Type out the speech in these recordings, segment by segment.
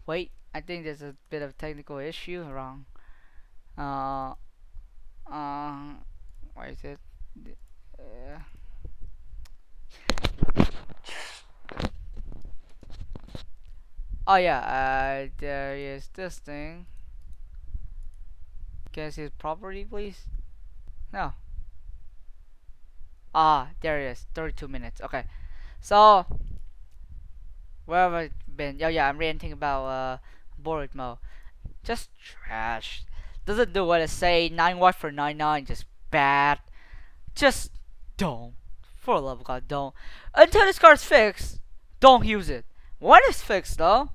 Wait, I think there's a bit of technical issue. Wrong. Uh, why is it? Uh, oh yeah, there is this thing. Can I see his property, please? No. Ah, there it is. 32 minutes. Okay. So, where have I been? Oh yeah, I'm ranting about board mode. Just trash. Doesn't do what I say. 9 watt for 99. Just bad. Just don't. For the love of God, don't. Until this card's fixed, don't use it. When it's fixed though,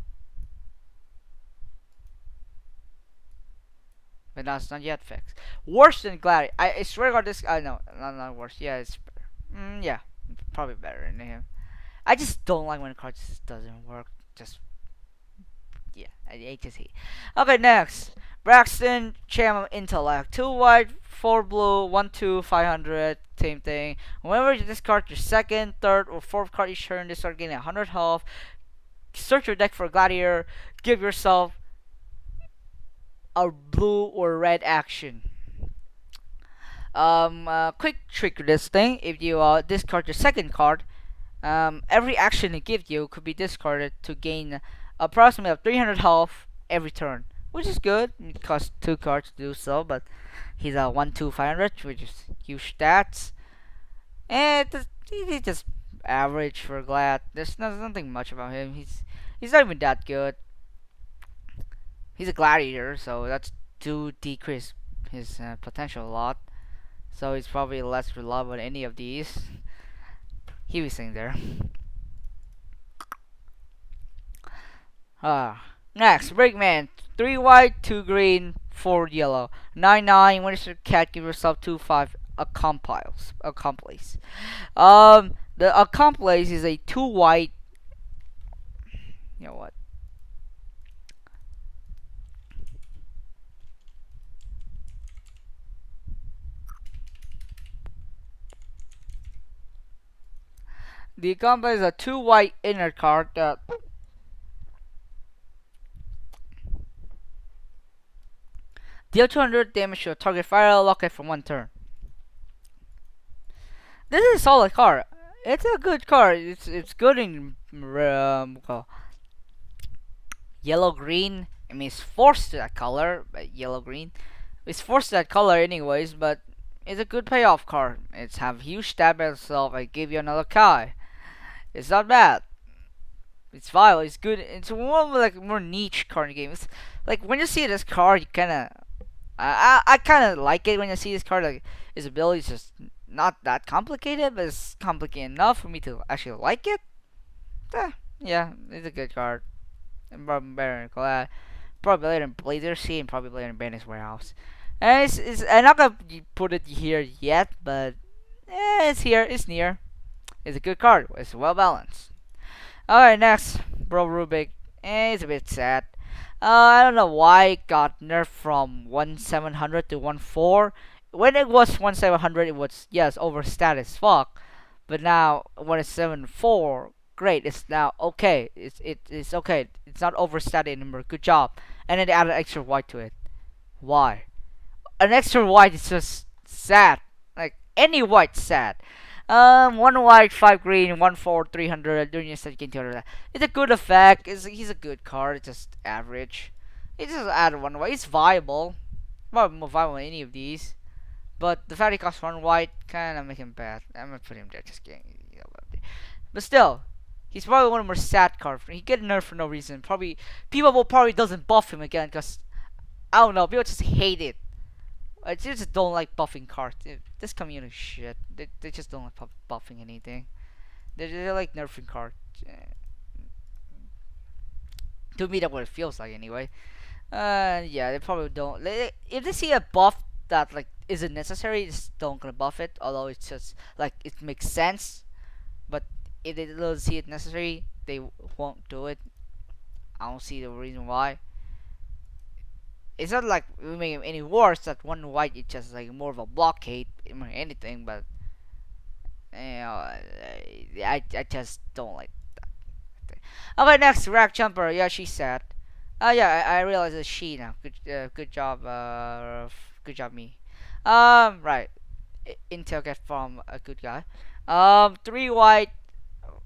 but now it's not yet fixed. Worse than Gladiator. I swear to God, this. No, not worse. Yeah, it's better. Yeah, probably better than him. I just don't like when a card just doesn't work. Just yeah, I just hate. Okay, next. Braxton, Cham Intellect. 2 white, 4 blue, 1 2, 500. Same thing. Whenever you discard your second, third, or fourth card each turn, this start getting 100 health. Search your deck for a Gladiator. Give yourself a blue or red action. Quick trick to this thing. If you discard your second card, every action it gives you could be discarded to gain approximately 300 health every turn, which is good. It costs 2 cards to do so, but he's a 1 2 500, which is huge stats. And he's just average for Glad. There's nothing much about him. He's not even that good. He's a Gladiator, so that's to decrease his potential a lot. So he's probably less reliable than any of these. He was saying there. Next, Breakman. 3 white, 2 green, 4 yellow. 9 9. When it's your cat, give yourself 2 5 accomplice. The accomplice is a 2 white. You know what? The accomplice is a 2 white inner card that deal 200 damage to a target fire locket for 1 turn. This is a solid card. It's a good card. It's good in yellow green. I mean, it's forced to that color, but yellow green. It's forced to that color anyways, but it's a good payoff card. It's have huge stat by itself. I give you another Kai. It's not bad. It's viable. It's good. It's one of like more niche card in the game. It's like when you see this card, you kind of I kind of like it when you see this card. Like his ability is just not that complicated, but it's complicated enough for me to actually like it. Yeah, it's a good card. Probably better than Glad. Probably better than Blazer Sea and probably better than Bandit's Warehouse. And it's I'm not gonna put it here yet, but it's here. It's near. It's a good card. It's well balanced. Alright, next. Bro Rubik. It's a bit sad. I don't know why it got nerfed from 1700 to 14. When it was 1700, it was, yes, overstat as fuck. But now, when it's 74, great. It's now okay. It's okay. It's not overstat anymore. Good job. And then they added extra white to it. Why? An extra white is just sad. Like, any white's sad. 1 white, 5 green, 1 4, 300. Doing your second 200. It's a good effect. He's a good card. It's just average. He just added 1 white. It's viable. Probably more viable than any of these. But the fact he costs 1 white kind of make him bad. I'm gonna put him there. Just kidding. But still, he's probably one of the more sad cards. He get nerfed for no reason. Probably people will probably doesn't buff him again because I don't know. People just hate it. I just don't like buffing cards. This community shit. They just don't like buffing anything. They like nerfing cards. To me, that's what it feels like anyway. Yeah, they probably don't. If they see a buff that like isn't necessary, just don't gonna buff it. Although it's just like it makes sense, but if they don't see it necessary, they won't do it. I don't see the reason why. It's not like we make it any worse that 1 white is just like more of a blockade or anything, but you know, I just don't like that. Okay, next Rack Jumper. Yeah, she's sad. Yeah, I realize it's she now. Good job. Good job, me. Right. Intel get from a good guy. Three white,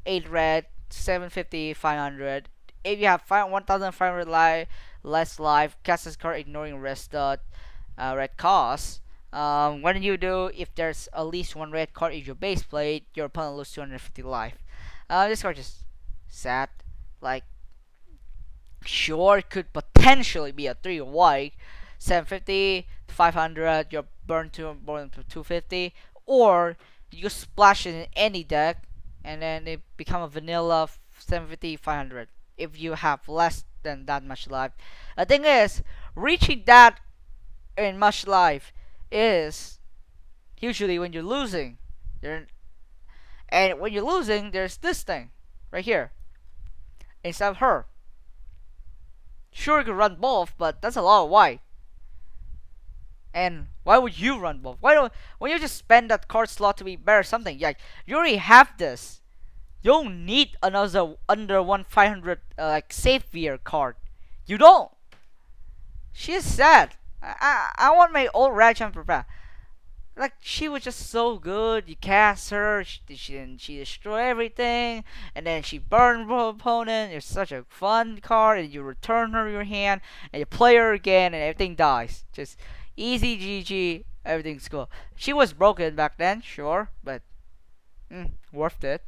eight red, 750, 500. If you have 1,500 life, less life, cast this card ignoring rest red cost. When you do, if there's at least one red card in your base plate, your opponent loses 250 life. This card just sad. Like, sure, it could potentially be a 3 white, 750, 500, you're burn to 250, or you splash it in any deck, and then it become a vanilla 750, 500 if you have less than that much life. The thing is, reaching that in much life is usually when you're losing. You're, and when you're losing, there's this thing right here instead of her. Sure, you could run both, but that's a lot of white. And why would you run both? When you just spend that card slot to be better something? Like, you already have this. You don't need another under 1,500 like Savior card. You don't. She is sad. I want my old red champion back. Like, she was just so good. You cast her, she destroy everything, and then she burned the opponent. It's such a fun card, and you return her your hand, and you play her again, and everything dies. Just easy GG. Everything's cool. She was broken back then, sure, but worth it.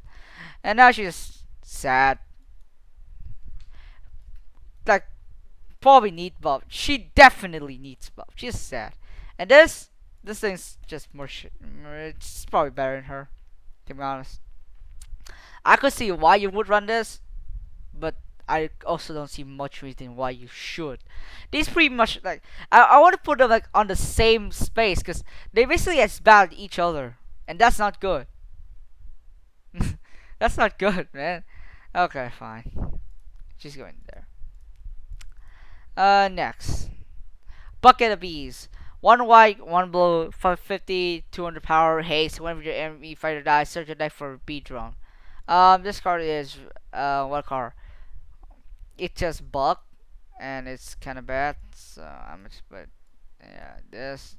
And now she's sad. Like, probably need buff. She definitely needs buff. She's sad. And this thing's just more shit. It's probably better than her, to be honest. I could see why you would run this, but I also don't see much reason why you should. These pretty much like I want to put them like on the same space because they basically as bad each other, and that's not good. That's not good, man. Okay, fine. She's going there. Next. Bucket of Bees. One white, one blue, 550, 200 power, haste. Whenever your enemy fighter dies, search your deck for a bee drone. This card is, what card? It's just buck, and it's kind of bad, so I'm just, but, yeah, this,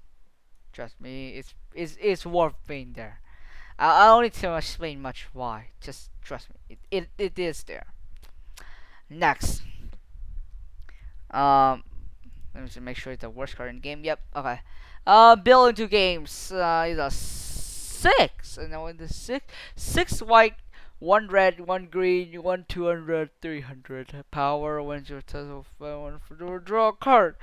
trust me, it's worth being there. I don't need to explain much why, just trust me, it is there. Next. Let me just make sure it's the worst card in the game. Yep. Okay. Build into games. Is a 6. And now in the 6 white, 1 red, 1 green, 1 200, 300 power. When your total one for draw a card.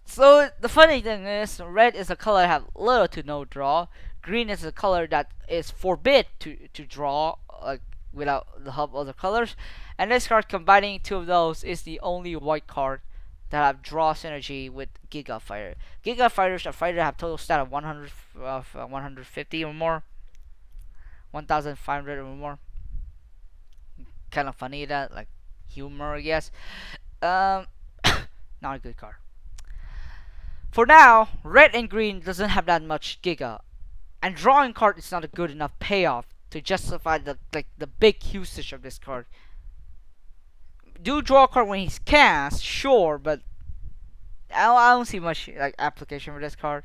So the funny thing is, red is a color that have little to no draw. Green is a color that is forbid to draw, like without the help of other colors. And this card combining two of those is the only white card that have draw synergy with Giga Fighter. Giga Fighters are fighters that have total stat of 150 or more, 1,500 or more. Kind of funny that, like humor, I guess. Not a good card. For now, red and green doesn't have that much Giga, and drawing card is not a good enough payoff to justify the big usage of this card. Do draw a card when he's cast, sure, but I don't see much like application for this card.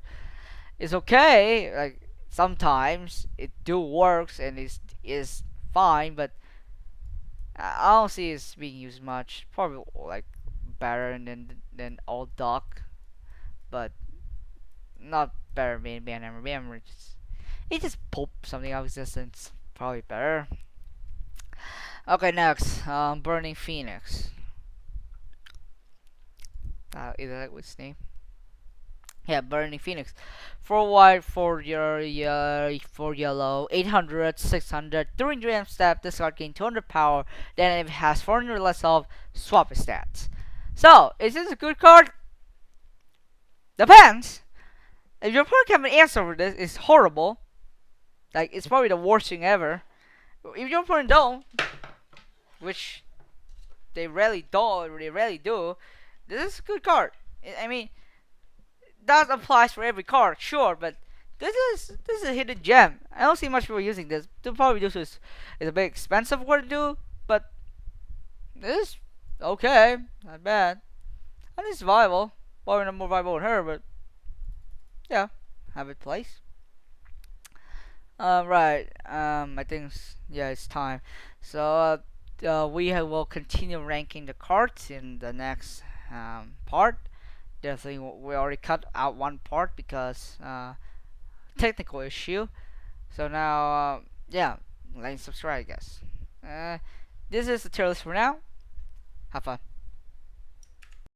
It's okay, like sometimes it do works and is fine, but I don't see it's being used much. Probably like better than all Doc, but not better than Banhammer. It just pulp something out of existence. Probably better. Okay, next, Burning Phoenix. Is that what's its name? Yeah, Burning Phoenix. 4 white, 4 yellow, 800, 600. During your end step, this card gains 200 power. Then if it has 400 less health, swap its stats. So, is this a good card? Depends. If your opponent can have an answer for this, it's horrible. Like, it's probably the worst thing ever. If your opponent don't, which they rarely do, this is a good card. I mean, that applies for every card, sure, but this is a hidden gem. I don't see much people using this. They'll probably do this is a bit expensive what to do, but this is Okay, not bad. At least viable. Probably not more viable than her, but yeah, have it place. Right. I think yeah, it's time. So will continue ranking the cards in the next part. Definitely, we already cut out one part because technical issue. So now, yeah, like and subscribe, guys. Uh, this is the tier list for now. Have fun.